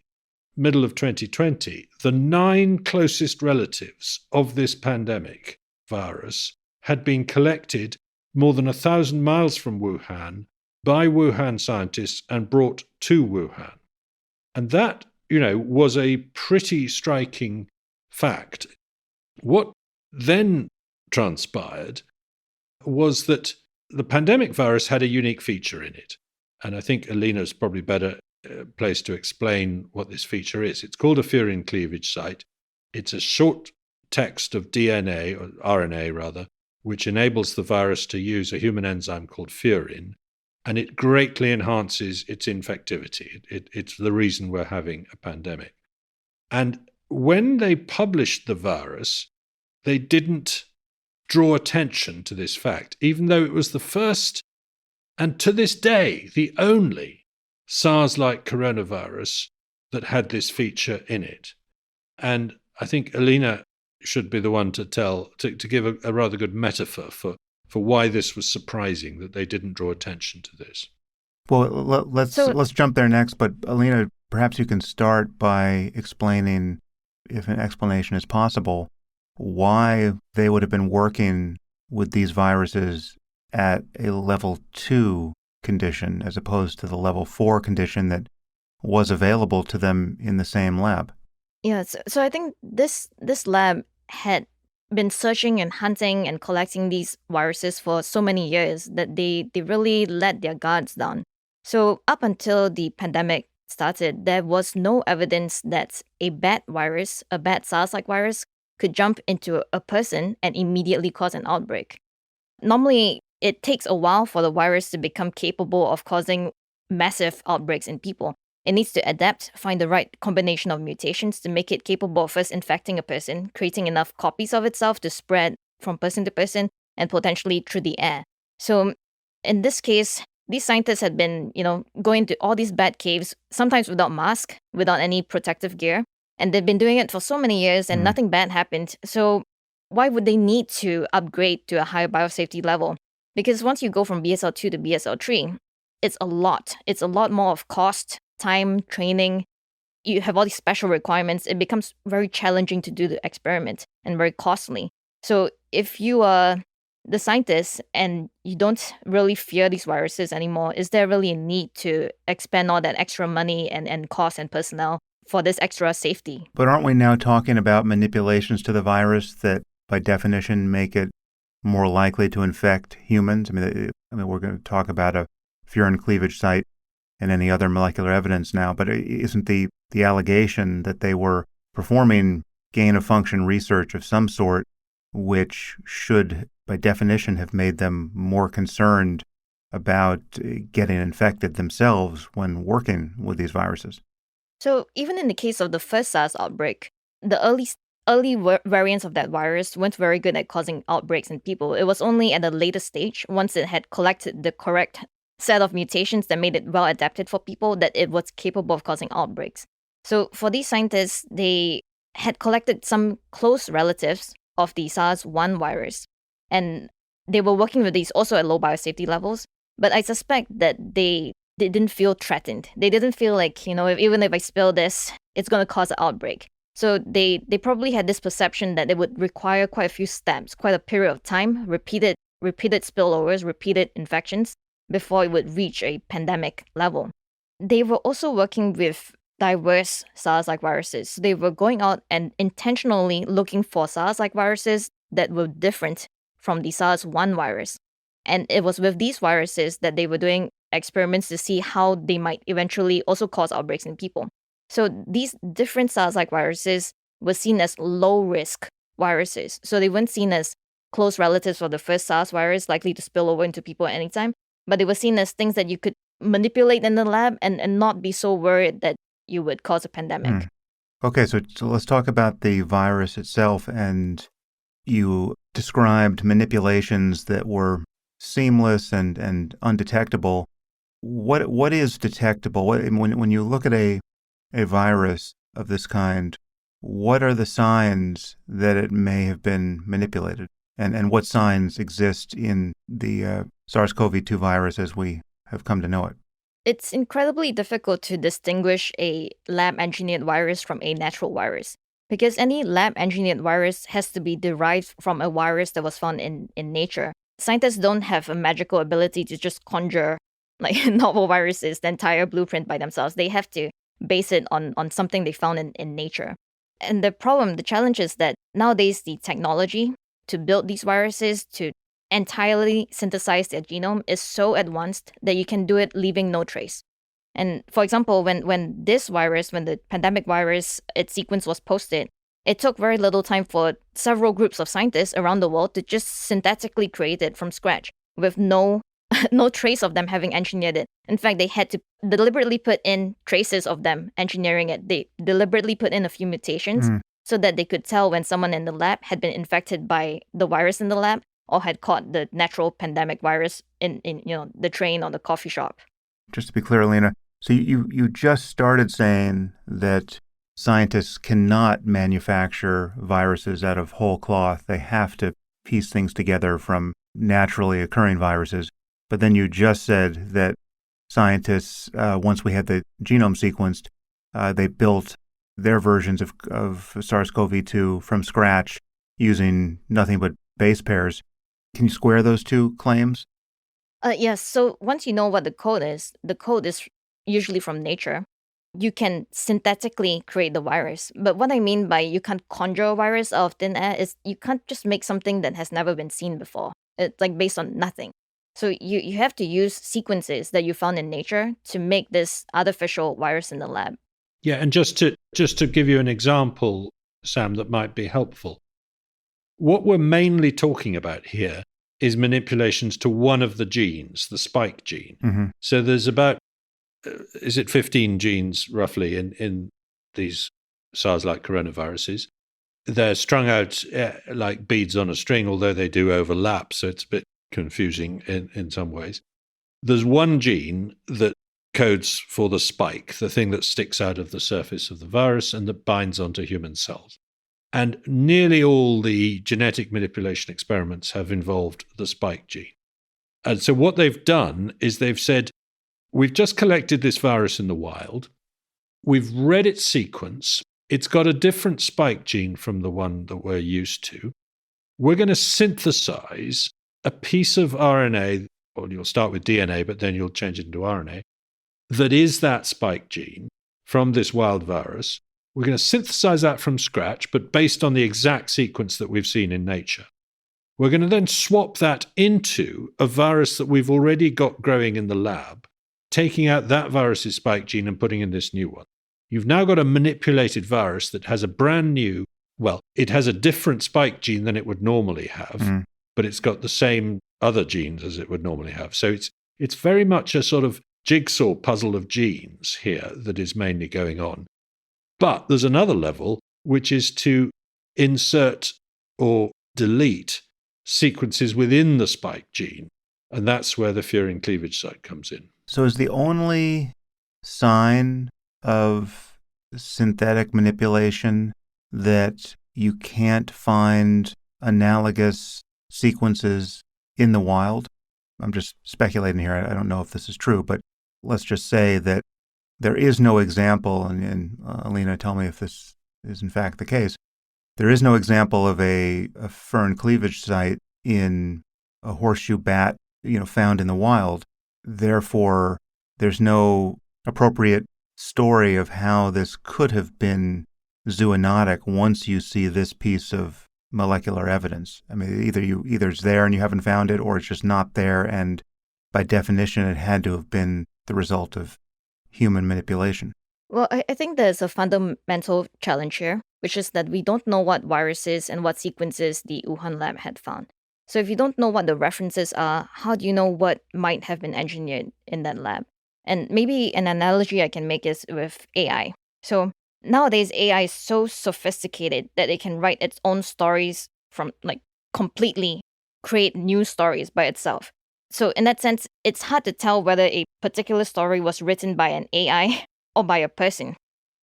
middle of 2020, the 9 closest relatives of this pandemic virus had been collected more than 1,000 miles from Wuhan by Wuhan scientists and brought to Wuhan. And that, was a pretty striking fact. What then transpired was that the pandemic virus had a unique feature in it. And I think Alina's probably better placed to explain what this feature is. It's called a furin cleavage site. It's a short text of DNA, or RNA rather, which enables the virus to use a human enzyme called furin, and it greatly enhances its infectivity. It's the reason we're having a pandemic. And when they published the virus, they didn't draw attention to this fact, even though it was the first, and to this day, the only SARS-like coronavirus that had this feature in it. And I think Alina should be the one to give a rather good metaphor for why this was surprising that they didn't draw attention to this. Well, let's jump there next. But Alina, perhaps you can start by explaining, if an explanation is possible, why they would have been working with these viruses at a level 2 condition as opposed to the level 4 condition that was available to them in the same lab. Yeah, so I think this lab had been searching and hunting and collecting these viruses for so many years that they really let their guards down. So up until the pandemic started, there was no evidence that a bad virus, a bad SARS-like virus, could jump into a person and immediately cause an outbreak. Normally, it takes a while for the virus to become capable of causing massive outbreaks in people. It needs to adapt, find the right combination of mutations to make it capable of first infecting a person, creating enough copies of itself to spread from person to person and potentially through the air. So in this case, these scientists had been, going to all these bat caves, sometimes without mask, without any protective gear. And they've been doing it for so many years and nothing bad happened. So why would they need to upgrade to a higher biosafety level? Because once you go from BSL-2 to BSL-3, it's a lot. It's a lot more of cost, time, training. You have all these special requirements. It becomes very challenging to do the experiment and very costly. So if you are the scientist and you don't really fear these viruses anymore, is there really a need to expend all that extra money and cost and personnel for this extra safety? But aren't we now talking about manipulations to the virus that, by definition, make it more likely to infect humans? I mean, we're going to talk about a furin cleavage site and any other molecular evidence now, but isn't the allegation that they were performing gain-of-function research of some sort, which should, by definition, have made them more concerned about getting infected themselves when working with these viruses? So even in the case of the first SARS outbreak, the early variants of that virus weren't very good at causing outbreaks in people. It was only at a later stage, once it had collected the correct set of mutations that made it well adapted for people, that it was capable of causing outbreaks. So for these scientists, they had collected some close relatives of the SARS-1 virus, and they were working with these also at low biosafety levels. But I suspect that they didn't feel threatened. They didn't feel like, even if I spill this, it's going to cause an outbreak. So they probably had this perception that it would require quite a few steps, quite a period of time, repeated spillovers, repeated infections, before it would reach a pandemic level. They were also working with diverse SARS-like viruses. They were going out and intentionally looking for SARS-like viruses that were different from the SARS-1 virus. And it was with these viruses that they were doing experiments to see how they might eventually also cause outbreaks in people. So these different SARS-like viruses were seen as low-risk viruses. So they weren't seen as close relatives of the first SARS virus likely to spill over into people at any time, but they were seen as things that you could manipulate in the lab and not be so worried that you would cause a pandemic. Okay, so let's talk about the virus itself. And you described manipulations that were seamless and undetectable. what is detectable? When you look at a virus of this kind, what are the signs that it may have been manipulated? And what signs exist in the SARS-CoV-2 virus as we have come to know it? It's incredibly difficult to distinguish a lab-engineered virus from a natural virus because any lab-engineered virus has to be derived from a virus that was found in nature. Scientists don't have a magical ability to just conjure like novel viruses, the entire blueprint by themselves. They have to base it on something they found in nature. And the challenge is that nowadays the technology to build these viruses, to entirely synthesize their genome is so advanced that you can do it leaving no trace. And for example, when the pandemic virus, its sequence was posted, it took very little time for several groups of scientists around the world to just synthetically create it from scratch with no trace of them having engineered it. In fact, they had to deliberately put in traces of them engineering it. They deliberately put in a few mutations so that they could tell when someone in the lab had been infected by the virus in the lab or had caught the natural pandemic virus in the train or the coffee shop. Just to be clear, Alina, so you just started saying that scientists cannot manufacture viruses out of whole cloth. They have to piece things together from naturally occurring viruses. But then you just said that scientists, once we had the genome sequenced, they built their versions of SARS-CoV-2 from scratch using nothing but base pairs. Can you square those two claims? Yes. So once you know what the code is usually from nature. You can synthetically create the virus. But what I mean by you can't conjure a virus out of thin air is you can't just make something that has never been seen before. It's like based on nothing. So you have to use sequences that you found in nature to make this artificial virus in the lab. Yeah, and just to give you an example, Sam, that might be helpful. What we're mainly talking about here is manipulations to one of the genes, the spike gene. Mm-hmm. So there's about, is it 15 genes roughly in these SARS-like coronaviruses? They're strung out like beads on a string, although they do overlap, so it's a bit confusing in some ways. There's one gene that codes for the spike, the thing that sticks out of the surface of the virus and that binds onto human cells. And nearly all the genetic manipulation experiments have involved the spike gene. And so what they've done is they've said, we've just collected this virus in the wild. We've read its sequence. It's got a different spike gene from the one that we're used to. We're going to synthesize a piece of RNA, or you'll start with DNA, but then you'll change it into RNA, that is that spike gene from this wild virus. We're going to synthesize that from scratch, but based on the exact sequence that we've seen in nature. We're going to then swap that into a virus that we've already got growing in the lab, taking out that virus's spike gene and putting in this new one. You've now got a manipulated virus that has a brand new, well, it has a different spike gene than it would normally have, but it's got the same other genes as it would normally have. So it's very much a sort of jigsaw puzzle of genes here that is mainly going on. But there's another level, which is to insert or delete sequences within the spike gene. And that's where the furin cleavage site comes in. So is the only sign of synthetic manipulation that you can't find analogous sequences in the wild? I'm just speculating here. I don't know if this is true, but let's just say that there is no example, and Alina, tell me if this is in fact the case. There is no example of a furin cleavage site in a horseshoe bat, found in the wild. Therefore, there's no appropriate story of how this could have been zoonotic once you see this piece of molecular evidence. I mean, either it's there and you haven't found it, or it's just not there, and by definition, it had to have been the result of human manipulation. Well, I think there's a fundamental challenge here, which is that we don't know what viruses and what sequences the Wuhan lab had found. So if you don't know what the references are, how do you know what might have been engineered in that lab? And maybe an analogy I can make is with AI. So nowadays, AI is so sophisticated that it can write its own stories from completely create new stories by itself. So in that sense, it's hard to tell whether a particular story was written by an AI or by a person.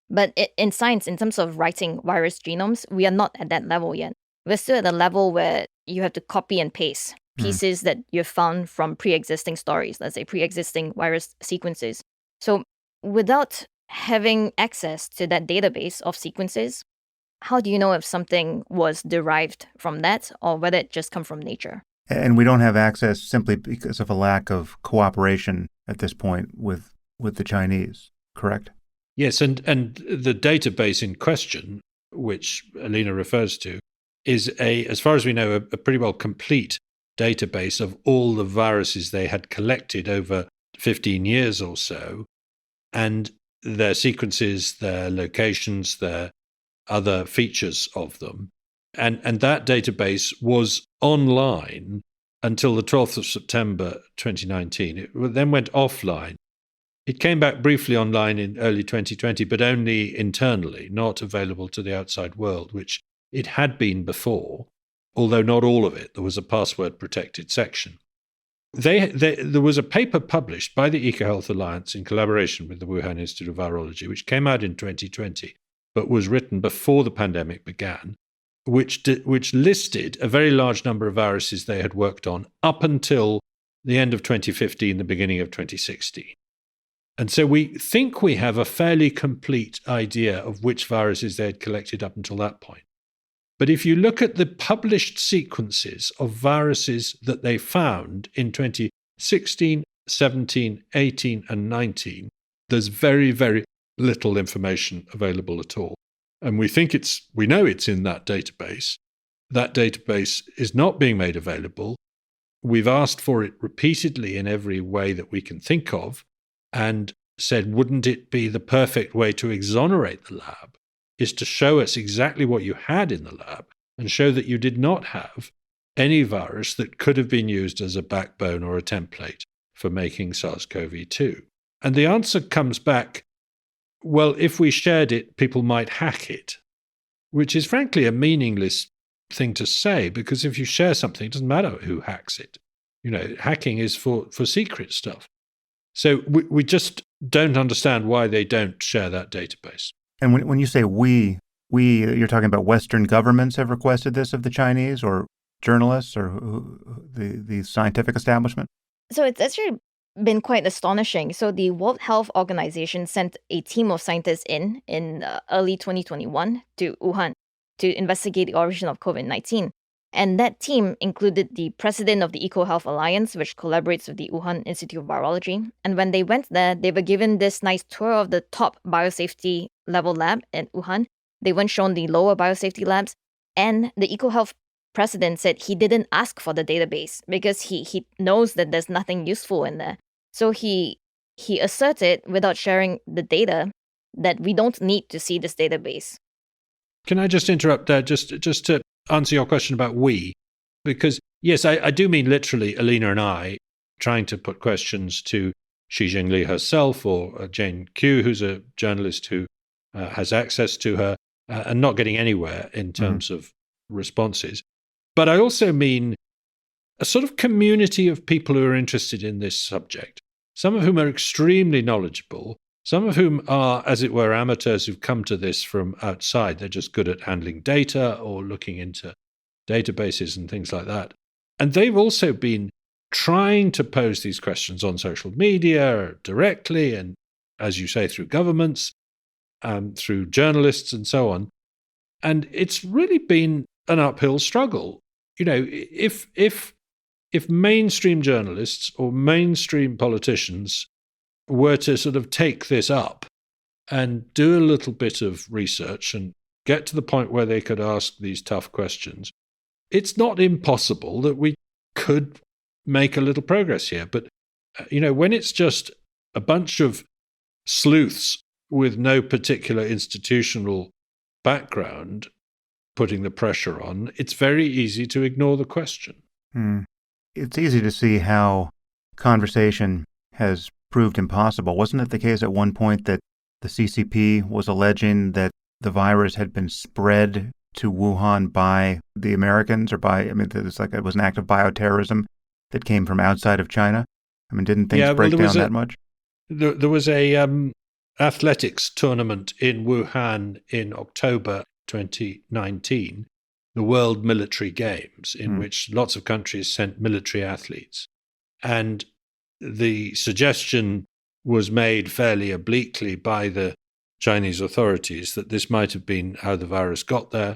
But in science, in terms of writing virus genomes, we are not at that level yet. We're still at a level where you have to copy and paste pieces that you've found from pre-existing stories, let's say pre-existing virus sequences. So without having access to that database of sequences, how do you know if something was derived from that or whether it just come from nature? And we don't have access simply because of a lack of cooperation at this point with the Chinese, correct? Yes, and the database in question, which Alina refers to, is as far as we know, a pretty well complete database of all the viruses they had collected over 15 years or so, and their sequences, their locations, their other features of them. And that database was online until the 12th of September 2019. It then went offline. It came back briefly online in early 2020, but only internally, not available to the outside world, which it had been before, although not all of it. There was a password-protected section. There was a paper published by the EcoHealth Alliance in collaboration with the Wuhan Institute of Virology, which came out in 2020, but was written before the pandemic began, which listed a very large number of viruses they had worked on up until the end of 2015, the beginning of 2016. And so we think we have a fairly complete idea of which viruses they had collected up until that point. But if you look at the published sequences of viruses that they found in 2016, 17, 18, and 19, there's very, very little information available at all. And we know it's in that database. That database is not being made available. We've asked for it repeatedly in every way that we can think of, and said, wouldn't it be the perfect way to exonerate the lab is to show us exactly what you had in the lab and show that you did not have any virus that could have been used as a backbone or a template for making SARS-CoV-2. And the answer comes back, well, if we shared it, people might hack it, which is frankly a meaningless thing to say, because if you share something, it doesn't matter who hacks it. Hacking is for secret stuff. So we just don't understand why they don't share that database. And when you say we, you're talking about Western governments have requested this of the Chinese, or journalists, or the scientific establishment? So it's actually been quite astonishing. So the World Health Organization sent a team of scientists in early 2021 to Wuhan to investigate the origin of COVID-19. And that team included the president of the EcoHealth Alliance, which collaborates with the Wuhan Institute of Virology. And when they went there, they were given this nice tour of the top biosafety level lab in Wuhan. They weren't shown the lower biosafety labs. And the EcoHealth president said he didn't ask for the database because he knows that there's nothing useful in there. So he asserted, without sharing the data, that we don't need to see this database. Can I just interrupt there, just to answer your question about we? Because, yes, I do mean literally Alina and I trying to put questions to Xi Jinping herself or Jane Q, who's a journalist who has access to her, and not getting anywhere in terms of responses. But I also mean a sort of community of people who are interested in this subject, some of whom are extremely knowledgeable, some of whom are, as it were, amateurs who've come to this from outside. They're just good at handling data or looking into databases and things like that. And they've also been trying to pose these questions on social media directly, and, as you say, through governments, through journalists and so on. And it's really been an uphill struggle. If mainstream journalists or mainstream politicians were to sort of take this up and do a little bit of research and get to the point where they could ask these tough questions, it's not impossible that we could make a little progress here. But, when it's just a bunch of sleuths with no particular institutional background putting the pressure on, it's very easy to ignore the question. It's easy to see how conversation has proved impossible. Wasn't it the case at one point that the CCP was alleging that the virus had been spread to Wuhan by the Americans, it's like it was an act of bioterrorism? that came from outside of China? I mean, didn't things break down that much? There was a athletics tournament in Wuhan in October 2019, the World Military Games, in which lots of countries sent military athletes. And the suggestion was made fairly obliquely by the Chinese authorities that this might have been how the virus got there,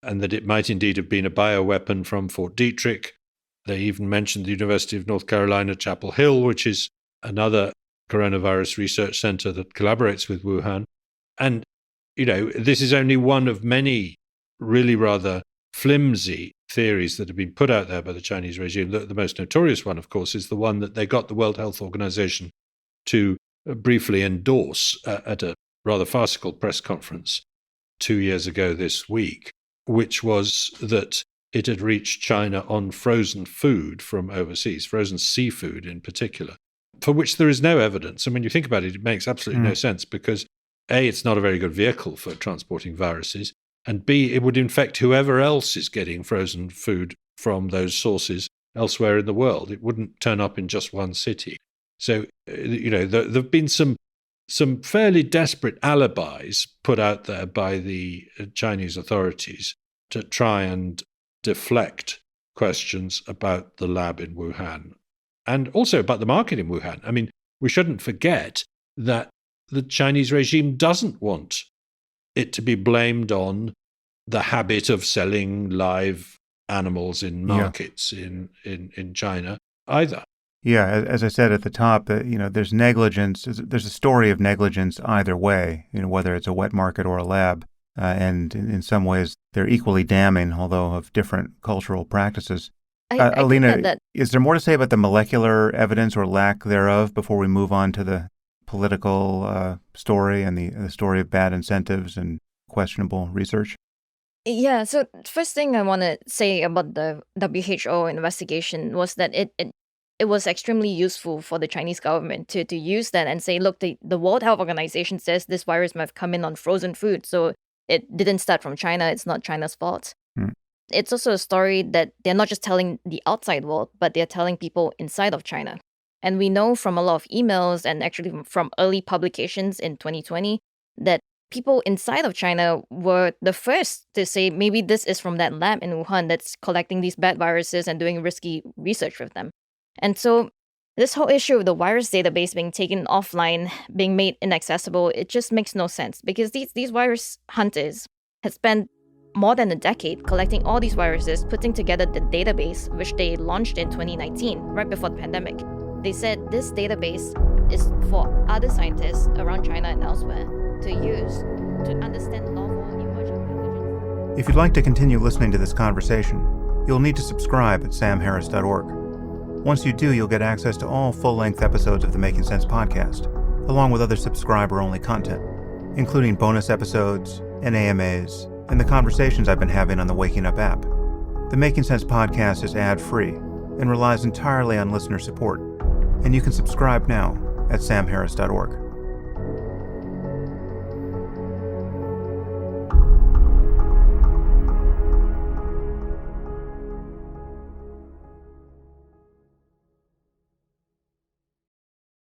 and that it might indeed have been a bioweapon from Fort Detrick. They even mentioned the University of North Carolina, Chapel Hill, which is another coronavirus research center that collaborates with Wuhan. And, this is only one of many really rather flimsy theories that have been put out there by the Chinese regime. The most notorious one, of course, is the one that they got the World Health Organization to briefly endorse at a rather farcical press conference 2 years ago this week, which was that it had reached China on frozen food from overseas, frozen seafood in particular, for which there is no evidence. And when you think about it, it makes absolutely no sense because A, it's not a very good vehicle for transporting viruses, and B, it would infect whoever else is getting frozen food from those sources elsewhere in the world. It wouldn't turn up in just one city. So, there have been some fairly desperate alibis put out there by the Chinese authorities to try and deflect questions about the lab in Wuhan and also about the market in Wuhan. I mean, we shouldn't forget that the Chinese regime doesn't want it to be blamed on the habit of selling live animals in markets in China either. Yeah, as I said at the top, there's negligence. There's a story of negligence either way, whether it's a wet market or a lab. And in some ways, they're equally damning, although of different cultural practices. Alina, is there more to say about the molecular evidence or lack thereof before we move on to the political story and the story of bad incentives and questionable research? Yeah, so first thing I want to say about the WHO investigation was that it was extremely useful for the Chinese government to use that and say, look, the World Health Organization says this virus might have come in on frozen food, so it didn't start from China. It's not China's fault. It's also a story that they're not just telling the outside world, but they're telling people inside of China. And we know from a lot of emails and actually from early publications in 2020 that people inside of China were the first to say maybe this is from that lab in Wuhan that's collecting these bad viruses and doing risky research with them. And so this whole issue of the virus database being taken offline, being made inaccessible, it just makes no sense because these virus hunters had spent more than a decade collecting all these viruses, putting together the database, which they launched in 2019, right before the pandemic. They said this database is for other scientists around China and elsewhere to use to understand novel emerging pathogens. If you'd like to continue listening to this conversation, you'll need to subscribe at samharris.org. Once you do, you'll get access to all full-length episodes of the Making Sense podcast, along with other subscriber-only content, including bonus episodes and AMAs, and the conversations I've been having on the Waking Up app. The Making Sense podcast is ad-free and relies entirely on listener support, and you can subscribe now at samharris.org.